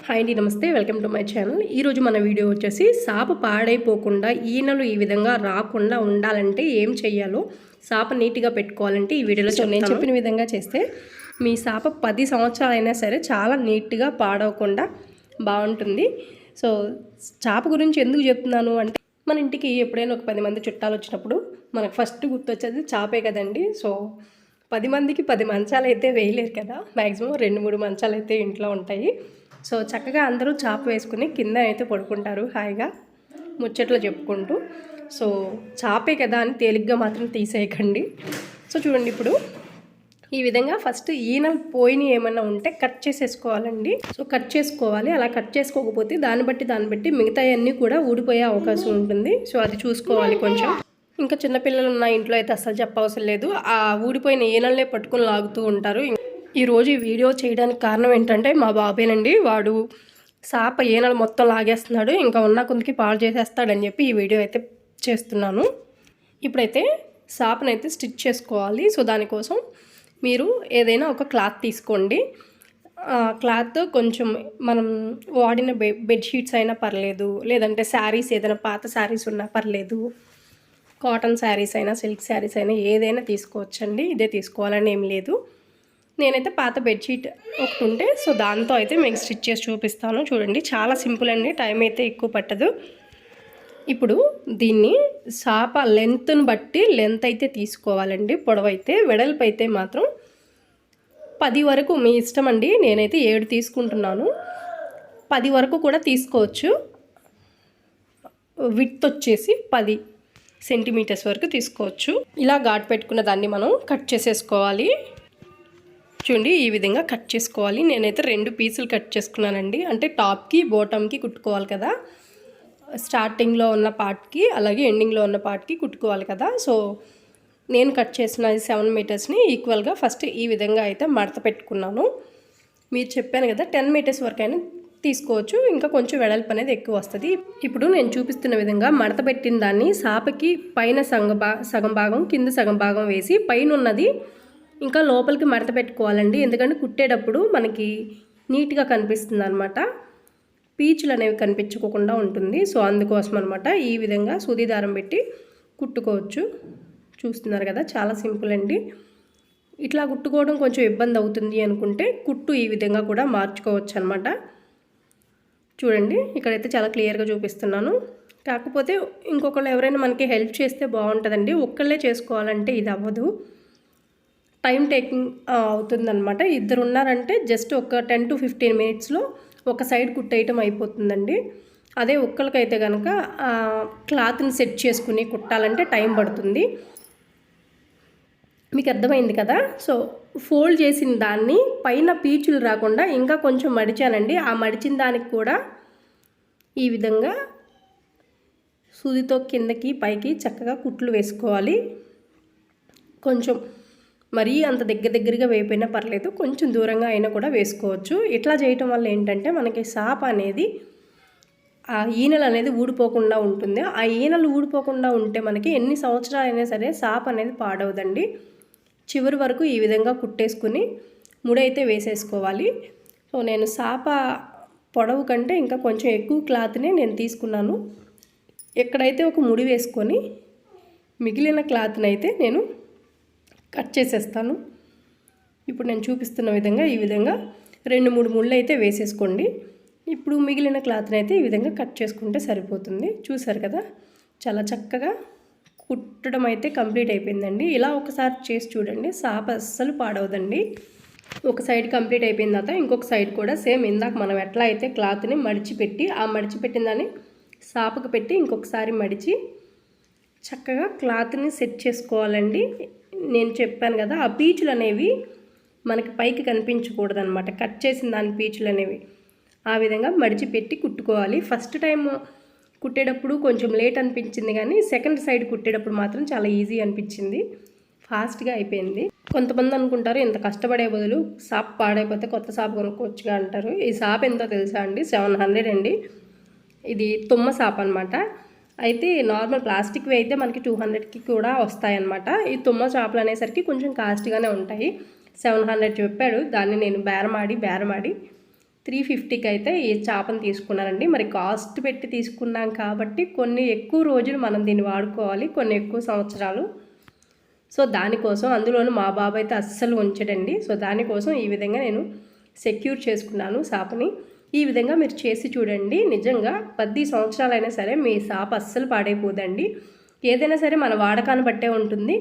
Hi అండి, నమస్తే. Welcome to my channel. ఈరోజు మన వీడియో వచ్చేసి సాప పాడైపోకుండా ఈనలు ఈ విధంగా రాకుండా ఉండాలంటే ఏం చెయ్యాలో, సాప నీట్గా పెట్టుకోవాలంటే ఈ వీడియోలో నేను చెప్పిన విధంగా చేస్తే మీ సాప 10 సంవత్సరాలైనా సరే చాలా నీట్గా పాడవకుండా బాగుంటుంది. సో చాప గురించి ఎందుకు చెప్తున్నాను అంటే, మన ఇంటికి ఎప్పుడైనా ఒక 10 మంది చుట్టాలు వచ్చినప్పుడు మనకు ఫస్ట్ గుర్తొచ్చేది చాపే కదండి. సో 10 మందికి 10 మంచాలు అయితే వేయలేరు కదా, మ్యాక్సిమం 2-3 మంచాలు అయితే ఇంట్లో ఉంటాయి. సో చక్కగా అందరూ చాప వేసుకుని కింద అయితే పడుకుంటారు హాయిగా ముచ్చట్లు చెప్పుకుంటూ. సో చాపే కదా అని తేలిగ్గా మాత్రం తీసేయకండి. సో చూడండి, ఇప్పుడు ఈ విధంగా ఫస్ట్ ఈనలు పోయినవి ఏమన్నా ఉంటే కట్ చేసేసుకోవాలండి. సో కట్ చేసుకోవాలి. అలా కట్ చేసుకోకపోతే దాన్ని బట్టి మిగతా అన్నీ కూడా ఊడిపోయే అవకాశం ఉంటుంది. సో అది చూసుకోవాలి కొంచెం. ఇంకా చిన్నపిల్లలు ఉన్న ఇంట్లో అయితే అస్సలు చెప్పవసరం లేదు. ఆ ఊడిపోయిన ఈనల్నే పట్టుకుని లాగుతూ ఉంటారు. ఈరోజు ఈ వీడియో చేయడానికి కారణం ఏంటంటే, మా బాబేనండి, వాడు సాప ఈనలు మొత్తం లాగేస్తున్నాడు, ఇంకా ఉన్న కొందికి పాడు చేసేస్తాడని చెప్పి ఈ వీడియో అయితే చేస్తున్నాను. ఇప్పుడైతే సాపనైతే స్టిచ్ చేసుకోవాలి. సో దానికోసం మీరు ఏదైనా ఒక క్లాత్ తీసుకోండి. క్లాత్ కొంచెం మనం వాడిన బెడ్షీట్స్ అయినా పర్లేదు, లేదంటే శారీస్ ఏదైనా పాత శారీస్ ఉన్నా పర్లేదు, కాటన్ శారీస్ అయినా సిల్క్ శారీస్ అయినా ఏదైనా తీసుకోవచ్చండి. ఇదే తీసుకోవాలని ఏం లేదు. నేనైతే పాత బెడ్షీట్ ఒకటి ఉంటే సో దాంతో అయితే మీకు స్టిచ్ చేసి చూపిస్తాను. చూడండి, చాలా సింపుల్ అండి, టైం అయితే ఎక్కువ పట్టదు. ఇప్పుడు దీన్ని సాప లెంత్ను బట్టి లెంత్ అయితే తీసుకోవాలండి. పొడవైతే, వెడల్పు అయితే మాత్రం 10 వరకు మీ ఇష్టం అండి. నేనైతే 7 తీసుకుంటున్నాను. 10 వరకు కూడా తీసుకోవచ్చు. విడ్త్ వచ్చేసి 10 సెంటీమీటర్స్ వరకు తీసుకోవచ్చు. ఇలా ఘాటు పెట్టుకున్న దాన్ని మనం కట్ చేసేసుకోవాలి. చూడండి, ఈ విధంగా కట్ చేసుకోవాలి. నేనైతే 2 పీసులు కట్ చేసుకున్నానండి. అంటే టాప్కి బాటమ్కి కుట్టుకోవాలి కదా, స్టార్టింగ్లో ఉన్న పార్ట్కి అలాగే ఎండింగ్లో ఉన్న పార్ట్కి కుట్టుకోవాలి కదా. సో నేను కట్ చేసిన 7 మీటర్స్ని ఈక్వల్గా ఫస్ట్ ఈ విధంగా అయితే మడత పెట్టుకున్నాను. మీరు చెప్పాను కదా 10 మీటర్స్ వరకు అయినా తీసుకోవచ్చు, ఇంకా కొంచెం వెడల్పు అనేది ఎక్కువ వస్తుంది. ఇప్పుడు నేను చూపిస్తున్న విధంగా మడత పెట్టిన దాన్ని సాపకి పైన సగం భాగం, కింద సగం భాగం వేసి పైన ఉన్నది ఇంకా లోపలికి మడత పెట్టుకోవాలండి. ఎందుకంటే కుట్టేటప్పుడు మనకి నీట్గా కనిపిస్తుంది అనమాట, పీచులు అనేవి కనిపించుకోకుండా ఉంటుంది. సో అందుకోసం అనమాట ఈ విధంగా సూది దారం పెట్టి కుట్టుకోవచ్చు. చూస్తున్నారు కదా, చాలా సింపుల్ అండి. ఇట్లా కుట్టుకోవడం కొంచెం ఇబ్బంది అవుతుంది అనుకుంటే కుట్టు ఈ విధంగా కూడా మార్చుకోవచ్చు అనమాట. చూడండి, ఇక్కడైతే చాలా క్లియర్గా చూపిస్తున్నాను. కాకపోతే ఇంకొకళ్ళు ఎవరైనా మనకి హెల్ప్ చేస్తే బాగుంటుందండి. ఒక్కళ్ళే చేసుకోవాలంటే ఇది అవ్వదు, టైం టేకింగ్ అవుతుందన్నమాట. ఇద్దరు ఉన్నారంటే జస్ట్ ఒక 10 to 15 మినిట్స్లో ఒక సైడ్ కుట్టేయటం అయిపోతుందండి. అదే ఒక్కరికైతే కనుక క్లాత్ని సెట్ చేసుకుని కుట్టాలంటే టైం పడుతుంది. మీకు అర్థమైంది కదా. సో ఫోల్డ్ చేసిన దాన్ని పైన పీచులు రాకుండా ఇంకా కొంచెం మడిచానండి. ఆ మడిచిన దానికి కూడా ఈ విధంగా సూదితో కిందకి పైకి చక్కగా కుట్లు వేసుకోవాలి. కొంచెం మరీ అంత దగ్గరగా వేయిపోయినా పర్లేదు, కొంచెం దూరంగా అయినా కూడా వేసుకోవచ్చు. ఇట్లా చేయటం వల్ల ఏంటంటే మనకి సాప అనేది, ఆ ఈనెలు అనేది ఊడిపోకుండా ఉంటుంది. ఆ ఈనెలు ఊడిపోకుండా ఉంటే మనకి ఎన్ని సంవత్సరాలైనా సరే సాప అనేది పాడవదండి. చివరి వరకు ఈ విధంగా కుట్టేసుకుని ముడైతే వేసేసుకోవాలి. సో నేను సాప పొడవు కంటే ఇంకా కొంచెం ఎక్కువ క్లాత్నే నేను తీసుకున్నాను. ఎక్కడైతే ఒక ముడి వేసుకొని మిగిలిన క్లాత్ని అయితే నేను కట్ చేసేస్తాను. ఇప్పుడు నేను చూపిస్తున్న విధంగా ఈ విధంగా 2-3 ముళ్ళు అయితే వేసేసుకోండి. ఇప్పుడు మిగిలిన క్లాత్ని అయితే ఈ విధంగా కట్ చేసుకుంటే సరిపోతుంది. చూసారు కదా, చాలా చక్కగా కుట్టడం అయితే కంప్లీట్ అయిపోయిందండి. ఇలా ఒకసారి చేసి చూడండి, సాప అస్సలు పాడవదండి. ఒక సైడ్ కంప్లీట్ అయిపోయిన తర్వాత ఇంకొక సైడ్ కూడా సేమ్ ఇందాక మనం ఎట్లా అయితే క్లాత్ని మడిచిపెట్టి ఆ మడిచిపెట్టిన దాన్ని సాపకు పెట్టి ఇంకొకసారి మడిచి చక్కగా క్లాత్ని సెట్ చేసుకోవాలండి. నేను చెప్పాను కదా, ఆ పీచులు అనేవి మనకి పైకి కనిపించకూడదు అనమాట. కట్ చేసిన దాని పీచులు అనేవి ఆ విధంగా మడిచిపెట్టి కుట్టుకోవాలి. ఫస్ట్ టైం కుట్టేటప్పుడు కొంచెం లేట్ అనిపించింది, కానీ సెకండ్ సైడ్ కుట్టేటప్పుడు మాత్రం చాలా ఈజీ అనిపించింది, ఫాస్ట్గా అయిపోయింది. కొంతమంది అనుకుంటారు ఇంత కష్టపడే బదులు సాప్ పాడైపోతే కొత్త సాప్ కొనుక్కోవచ్చుగా అంటారు. ఈ సాప్ ఎంతో తెలుసా అండి? 700 అండి. ఇది తుమ్మ సాప్ అనమాట. అయితే నార్మల్ ప్లాస్టిక్వి అయితే మనకి 200కి కూడా వస్తాయన్నమాట. ఈ తుమ్మ చేపలు అనేసరికి కొంచెం కాస్ట్గానే ఉంటాయి. 700 చెప్పాడు. దాన్ని నేను బేరమాడి 350కి అయితే ఈ చేపను తీసుకున్నానండి. మరి కాస్ట్ పెట్టి తీసుకున్నాం కాబట్టి కొన్ని ఎక్కువ రోజులు మనం దీన్ని వాడుకోవాలి, కొన్ని ఎక్కువ సంవత్సరాలు. సో దానికోసం అందులోనూ మా బాబు అయితే అస్సలు ఉంచడండి. సో దానికోసం ఈ విధంగా నేను సెక్యూర్ చేసుకున్నాను చేపని. ఈ విధంగా మీరు చేసి చూడండి. నిజంగా 10 సంవత్సరాలైనా సరే మీ చేప అస్సలు పాడైపోదండి. ఏదైనా సరే మన వాడకాన్ని బట్టే ఉంటుంది.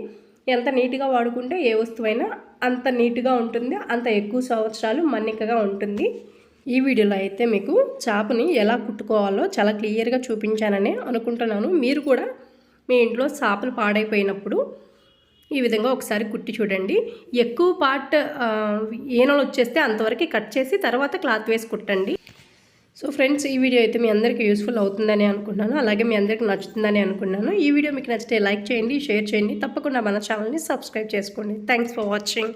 ఎంత నీట్గా వాడుకుంటే ఏ వస్తువైనా అంత నీట్గా ఉంటుంది, అంత ఎక్కువ సంవత్సరాలు మన్నికగా ఉంటుంది. ఈ వీడియోలో అయితే మీకు చేపని ఎలా కుట్టుకోవాలో చాలా క్లియర్గా చూపించానని అనుకుంటున్నాను. మీరు కూడా మీ ఇంట్లో చేపలు పాడైపోయినప్పుడు ఈ విధంగా ఒకసారి కుట్టి చూడండి. ఎక్కువ పార్ట్ ఈనలు వచ్చేస్తే అంతవరకు కట్ చేసి తర్వాత క్లాత్ వేసి కుట్టండి. సో ఫ్రెండ్స్, ఈ వీడియో అయితే మీ అందరికీ యూస్ఫుల్ అవుతుందని అనుకుంటున్నాను. అలాగే మీ అందరికీ నచ్చుతుందని అనుకున్నాను. ఈ వీడియో మీకు నచ్చితే లైక్ చేయండి, షేర్ చేయండి. తప్పకుండా మన ఛానల్ని సబ్స్క్రైబ్ చేసుకోండి. Thanks for watching.